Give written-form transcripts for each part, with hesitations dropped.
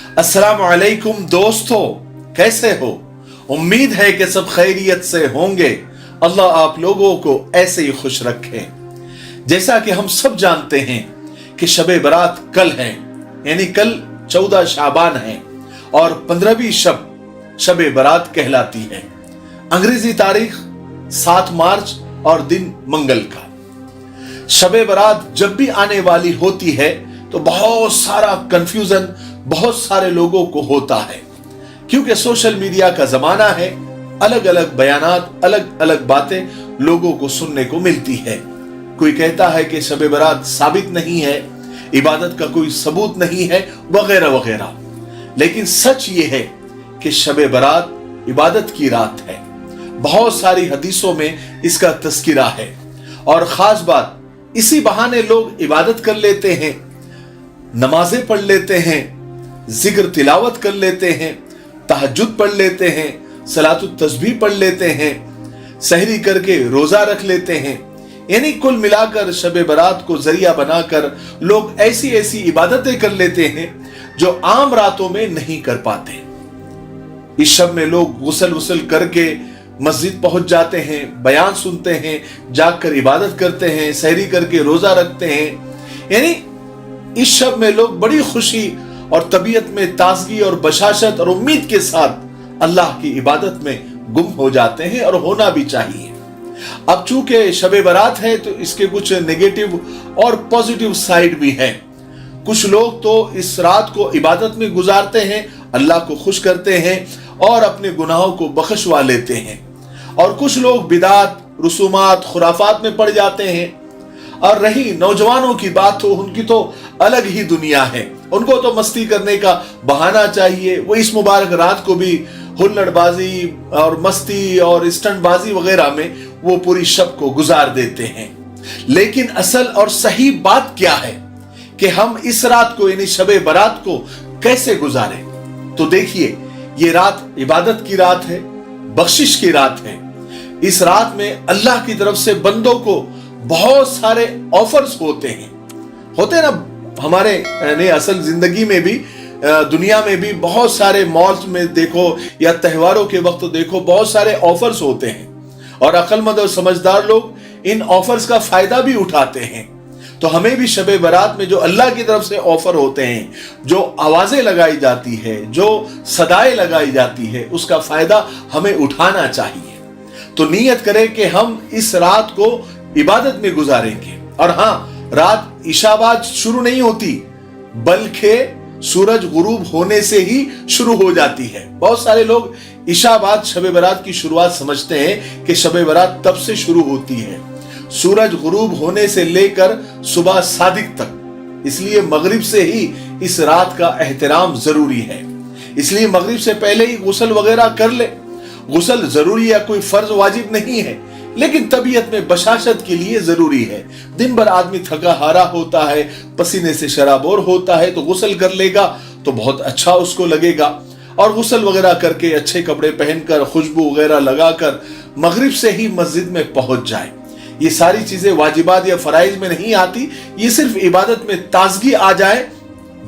अस्सलाम वालेकुम दोस्तों, कैसे हो? उम्मीद है कि सब खैरियत से होंगे। अल्लाह आप लोगों को ऐसे ही खुश रखे। जैसा कि हम सब जानते हैं कि शब बरात कल है, यानी कल 14 शाबान है और 15वीं शब बरात कहलाती है। अंग्रेजी तारीख 7 मार्च और दिन मंगल का। शब बरात जब भी आने वाली होती है तो बहुत सारा कंफ्यूजन बहुत सारे लोगों को होता है, क्योंकि सोशल मीडिया का जमाना है। अलग अलग बयानात, अलग अलग बातें लोगों को सुनने को मिलती है। कोई कहता है कि शब बरात साबित नहीं है, इबादत का कोई सबूत नहीं है, वगैरह वगैरह। लेकिन सच ये है कि शब बरात इबादत की रात है। बहुत सारी हदीसों में इसका तस्किरा है और खास बात, इसी बहाने लोग इबादत कर लेते हैं, नमाजें पढ़ लेते हैं, जिक्र तिलावत कर लेते हैं, तहज्जुद पढ़ लेते हैं, सलातुत तस्बीह पढ़ लेते हैं, सहरी करके रोजा रख लेते हैं। यानी कुल मिलाकर शब बरात को जरिया बनाकर लोग ऐसी ऐसी इबादतें कर लेते हैं जो आम रातों में नहीं कर पाते। इस शब में लोग गुस्ल करके मस्जिद पहुंच जाते हैं, बयान सुनते हैं, जाकर इबादत करते हैं, सहरी करके रोजा रखते हैं। यानी इस शब में लोग बड़ी खुशी और तबीयत में ताजगी और बशाशत और उम्मीद के साथ अल्लाह की इबादत में गुम हो जाते हैं, और होना भी चाहिए। अब चूंकि शब बरात है तो इसके कुछ नेगेटिव और पॉजिटिव साइड भी है। कुछ लोग तो इस रात को इबादत में गुजारते हैं, अल्लाह को खुश करते हैं और अपने गुनाहों को बख्शवा लेते हैं, और कुछ लोग बिदात, रसूमात, खुराफात में पड़ जाते हैं। और रही नौजवानों की बात, तो उनकी तो अलग ही दुनिया है। उनको तो मस्ती करने का बहाना चाहिए। वो इस मुबारक रात को भी हुल्लड़बाजी और मस्ती और स्टंटबाजी वगैरह में वो पूरी शब को गुजार देते हैं। लेकिन असल और सही बात क्या है कि हम इस रात को यानी शब बरात को कैसे गुजारें? तो देखिए, ये रात इबादत की रात है, बख्शिश की रात है। इस रात में अल्लाह की तरफ से बंदों को बहुत सारे ऑफर्स होते ना। हमारे यानी असल जिंदगी में भी, दुनिया में भी बहुत सारे मॉल्स में देखो या त्योहारों के वक्त देखो, बहुत सारे ऑफर्स होते हैं और अक्लमंद और समझदार लोग इन ऑफर्स का फायदा भी उठाते हैं। तो हमें भी शब बरात में जो अल्लाह की तरफ से ऑफर होते हैं, जो आवाजें लगाई जाती है, जो सदाएं लगाई जाती है, उसका फायदा हमें उठाना चाहिए। तो नियत करें कि हम इस रात को इबादत में गुजारेंगे। और हाँ, रात इशाबाद शुरू नहीं होती, बल्कि सूरज गुरूब होने से ही शुरू हो जाती है। बहुत सारे लोग इशाबाद शब बरात की शुरुआत समझते हैं कि शब बरात तब से शुरू होती है, सूरज गुरूब होने से लेकर सुबह सादिक तक। इसलिए मगरिब से ही इस रात का एहतराम जरूरी है। इसलिए मगरिब से पहले ही गुस्ल वगैरह कर ले। गुस्ल जरूरी या कोई फर्ज वाजिब नहीं है, लेकिन तबीयत में बशाशत के लिए जरूरी है। दिन भर आदमी थका हारा होता है, पसीने से शराबोर होता है, तो गुस्ल कर लेगा तो बहुत अच्छा उसको लगेगा। और गुस्ल वगैरह करके अच्छे कपड़े पहनकर, खुशबू वगैरह लगाकर मगरिब से ही मस्जिद में पहुंच जाए। ये सारी चीजें वाजिबात या फराइज में नहीं आती, ये सिर्फ इबादत में ताजगी आ जाए,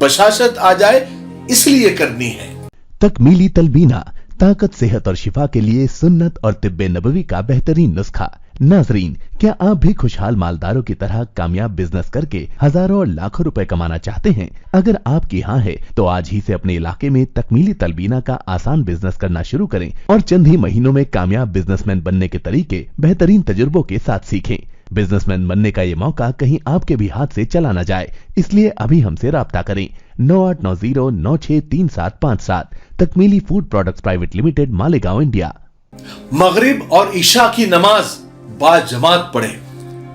बशाशत आ जाए, इसलिए करनी है। तकमीली तलबीना, ताकत, सेहत और शिफा के लिए सुन्नत और तिब्बे नबवी का बेहतरीन नुस्खा। नाजरीन, क्या आप भी खुशहाल मालदारों की तरह कामयाब बिजनेस करके हजारों और लाखों रुपए कमाना चाहते हैं? अगर आपकी हाँ है तो आज ही से अपने इलाके में तकमीली तलबीना का आसान बिजनेस करना शुरू करें और चंद ही महीनों में कामयाब बिजनेसमैन बनने के तरीके बेहतरीन तजुर्बों के साथ सीखें। बिजनेसमैन बनने का ये मौका कहीं आपके भी हाथ से चला न जाए, इसलिए अभी हमसे राब्ता करें। 9890963757। Takmeeli food products private limited, Malegaon, India. मगरिब और इशा की नमाज बाजमात पढ़ें,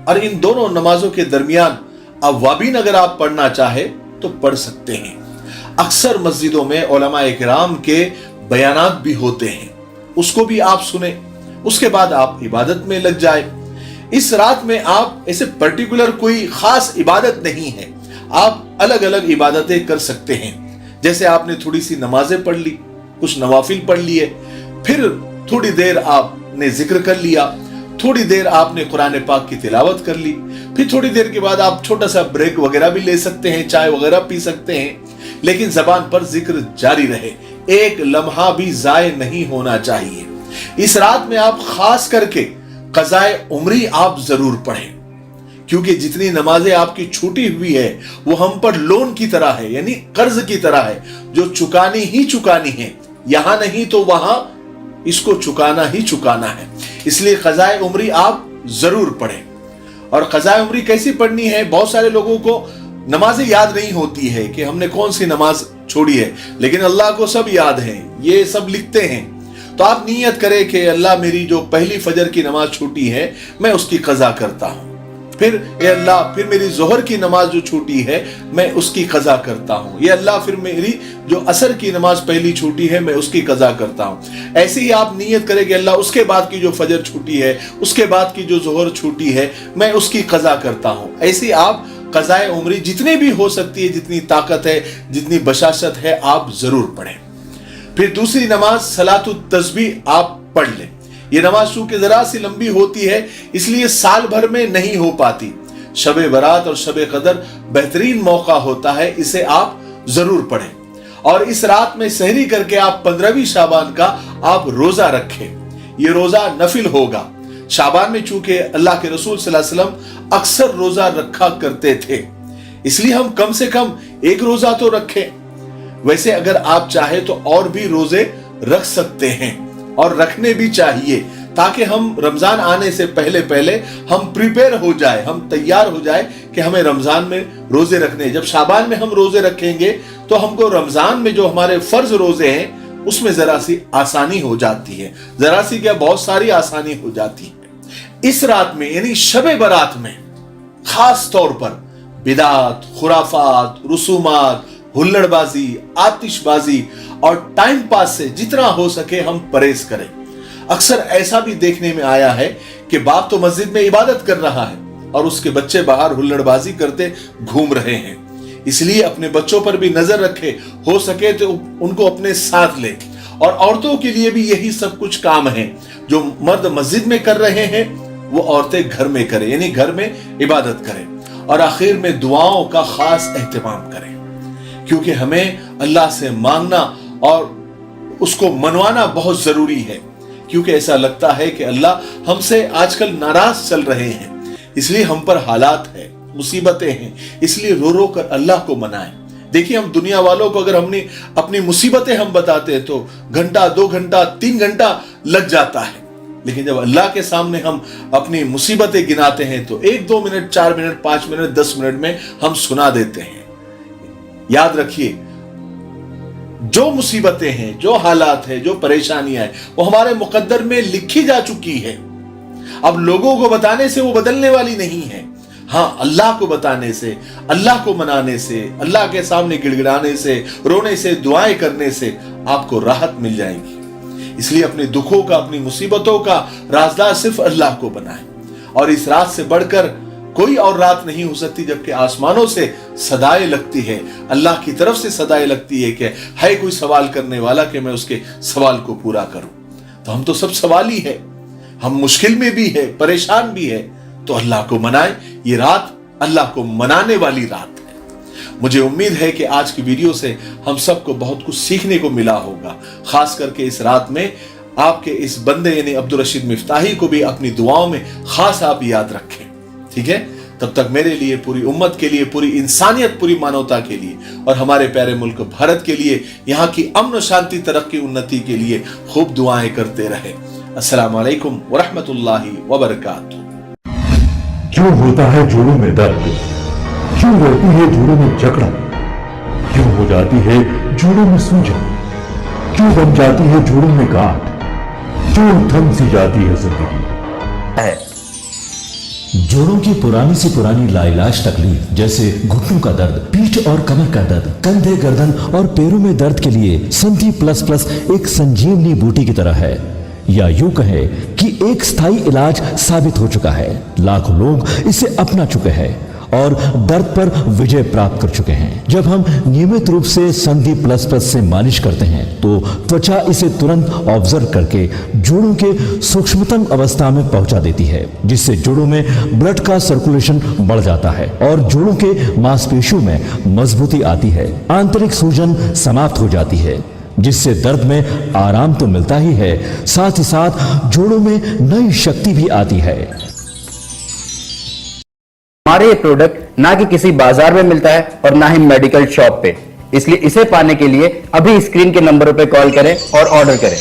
और इन दोनों नमाजों के दरमियान अव्वाबीन अगर आप पढ़ना चाहे तो पढ़ सकते हैं। अक्सर मस्जिदों में उलमाए किराम के बयानात भी होते हैं, उसको भी आप सुने, उसके बाद आप इबादत में लग जाए। इस रात में आप ऐसे पर्टिकुलर कोई खास इबादत नहीं है, आप अलग अलग इबादतें कर सकते हैं। जैसे आपने थोड़ी सी नमाजें पढ़ ली, कुछ नवाफिल पढ़ लिए, फिर थोड़ी देर आपने जिक्र कर लिया, थोड़ी देर आपने कुरान पाक की तिलावत कर ली, फिर थोड़ी देर के बाद आप छोटा सा ब्रेक वगैरह भी ले सकते हैं, चाय वगैरह पी सकते हैं। लेकिन जबान पर जिक्र जारी रहे, एक लम्हा भी जाय नहीं होना चाहिए। इस रात में आप खास करके क़ज़ाए उम्री आप जरूर पढ़ें, क्योंकि जितनी नमाजें आपकी छूटी हुई है वो हम पर लोन की तरह है, यानी कर्ज की तरह है, जो चुकानी ही चुकानी है, यहां नहीं तो वहां इसको चुकाना ही चुकाना है। इसलिए क़ज़ाए उम्री आप जरूर पढ़ें। और क़ज़ाए उम्री कैसी पढ़नी है? बहुत सारे लोगों को नमाजें याद नहीं होती है कि हमने कौन सी नमाज छोड़ी है, लेकिन अल्लाह को सब याद है, ये सब लिखते हैं। तो आप नियत करें कि अल्लाह मेरी जो पहली फजर की नमाज छूटी है मैं उसकी क़ज़ा करता हूं, फिर ये अल्लाह फिर मेरी जोहर की नमाज जो छूटी है मैं उसकी क़ज़ा करता हूं, ये अल्लाह फिर मेरी जो असर की नमाज पहली छूटी है मैं उसकी क़ज़ा करता हूं। ऐसे ही आप नियत करें कि अल्लाह उसके बाद की जो फजर छूटी है, उसके बाद की जो जोहर छूटी है मैं उसकी क़ज़ा करता हूं। ऐसे आप क़ज़ाए उम्री जितनी भी हो सकती है, जितनी ताकत है, जितनी बशाशत है, आप जरूर पढ़ें। फिर दूसरी नमाज सलातुत तस्बीह आप पढ़ लें। ये नमाज चूंकि जरा सी लंबी होती है इसलिए साल भर में नहीं हो पाती। शबे बरात और शबे कदर बेहतरीन मौका होता है, इसे आप जरूर पढ़ें। और इस रात में सहरी करके आप 15वीं शाबान का आप रोजा रखें। ये रोजा नफिल होगा। शाबान में चूंकि अल्लाह के रसूल सल्लल्लाहु अलैहि वसल्लम अक्सर रोजा रखा करते थे, इसलिए हम कम से कम एक रोजा तो रखें। वैसे अगर आप चाहे तो और भी रोजे रख सकते हैं और रखने भी चाहिए, ताकि हम रमजान आने से पहले पहले हम प्रिपेयर हो जाए, हम तैयार हो जाए कि हमें रमजान में रोजे रखने। जब शाबान में हम रोजे रखेंगे तो हमको रमजान में जो हमारे फर्ज रोजे हैं उसमें जरा सी आसानी हो जाती है, जरा सी क्या बहुत सारी आसानी हो जाती है। इस रात में यानी शबे बरात में खास तौर पर बिदात, खुराफात, रुसूमात, हुल्लड़बाजी, आतिशबाजी और टाइम पास से जितना हो सके हम परहेज करें। अक्सर ऐसा भी देखने में आया है कि बाप तो मस्जिद में इबादत कर रहा है और उसके बच्चे बाहर हुल्लड़बाजी करते घूम रहे हैं। इसलिए अपने बच्चों पर भी नजर रखे, हो सके तो उनको अपने साथ ले। और औरतों के लिए भी यही सब कुछ काम है, जो मर्द मस्जिद में कर रहे हैं वो औरतें घर में करें, यानी घर में इबादत करें। और आखिर में दुआओं का खास एहतमाम करें, क्योंकि हमें अल्लाह से मांगना और उसको मनवाना बहुत जरूरी है। क्योंकि ऐसा लगता है कि अल्लाह हमसे आजकल नाराज चल रहे हैं, इसलिए हम पर हालात है, मुसीबतें हैं, इसलिए रो रो कर अल्लाह को मनाएं। देखिए, हम दुनिया वालों को अगर हमने अपनी मुसीबतें हम बताते हैं तो घंटा, 2 घंटा, 3 घंटा लग जाता है, लेकिन जब अल्लाह के सामने हम अपनी मुसीबतें गिनाते हैं तो 1, 2 मिनट, 4 मिनट, 5 मिनट, 10 मिनट में हम सुना देते हैं। याद रखिए, जो मुसीबतें हैं, जो हालात है, जो परेशानियां हैं, वो हमारे मुकद्दर में लिखी जा चुकी है। अब लोगों को बताने से वो बदलने वाली नहीं है। हाँ, अल्लाह को बताने से, अल्लाह को मनाने से, अल्लाह के सामने गिड़गिड़ाने से, रोने से, दुआएं करने से आपको राहत मिल जाएगी। इसलिए अपने दुखों का, अपनी मुसीबतों का राजदार सिर्फ अल्लाह को बनाएं। और इस रात से बढ़कर कोई और रात नहीं हो सकती जबकि आसमानों से सदाएं लगती है, अल्लाह की तरफ से सदाएं लगती है कि है कोई सवाल करने वाला कि मैं उसके सवाल को पूरा करूं। तो हम तो सब सवाली है, हम मुश्किल में भी है, परेशान भी है, तो अल्लाह को मनाएं। ये रात अल्लाह को मनाने वाली रात है। मुझे उम्मीद है कि आज की वीडियो से हम सबको बहुत कुछ सीखने को मिला होगा। खास करके इस रात में आपके इस बंदे यानी अब्दुल रशीद मिफ्ताही को भी अपनी दुआओं में खास आप याद रखें, ठीक है। तब तक मेरे लिए, पूरी उम्मत के लिए, पूरी इंसानियत, पूरी मानवता के लिए और हमारे प्यारे मुल्क भारत के लिए, यहाँ की अमन शांति, तरक्की, उन्नति के लिए खूब दुआएं करते रहे। अस्सलामु अलैकुम वरहमतुल्लाहि वबरकातुहू। क्यों होता है जोड़ों में दर्द, क्यों रहती है जोड़ों में जकड़न, क्यों हो जाती है जोड़ों में सूजन, क्यों बन जाती है जोड़ों में गांठ, क्यों थम सी जाती है जिंदगी। जोड़ों की पुरानी से पुरानी लाइलाज तकलीफ जैसे घुटनों का दर्द, पीठ और कमर का दर्द, कंधे, गर्दन और पैरों में दर्द के लिए संधि प्लस प्लस एक संजीवनी बूटी की तरह है, या यूं कहें कि एक स्थायी इलाज साबित हो चुका है। लाखों लोग इसे अपना चुके हैं और दर्द पर विजय प्राप्त कर चुके हैं। जब हम नियमित रूप से संधि प्लस प्लस से मालिश करते हैं तो त्वचा इसे तुरंत ऑब्जर्व करके जोड़ों के सूक्ष्मतम अवस्था में पहुंचा देती है, जिससे जोड़ों में ब्लड का सर्कुलेशन बढ़ जाता है और जोड़ों के मांसपेशियों में मजबूती आती है। आंतरिक सूजन समाप्त हो जाती है, जिससे दर्द में आराम तो मिलता ही है, साथ ही साथ जोड़ों में नई शक्ति भी आती है। हमारे ये प्रोडक्ट ना कि किसी बाजार में मिलता है और ना ही मेडिकल शॉप पे, इसलिए इसे पाने के लिए अभी स्क्रीन के नंबरों पे कॉल करें और ऑर्डर करें।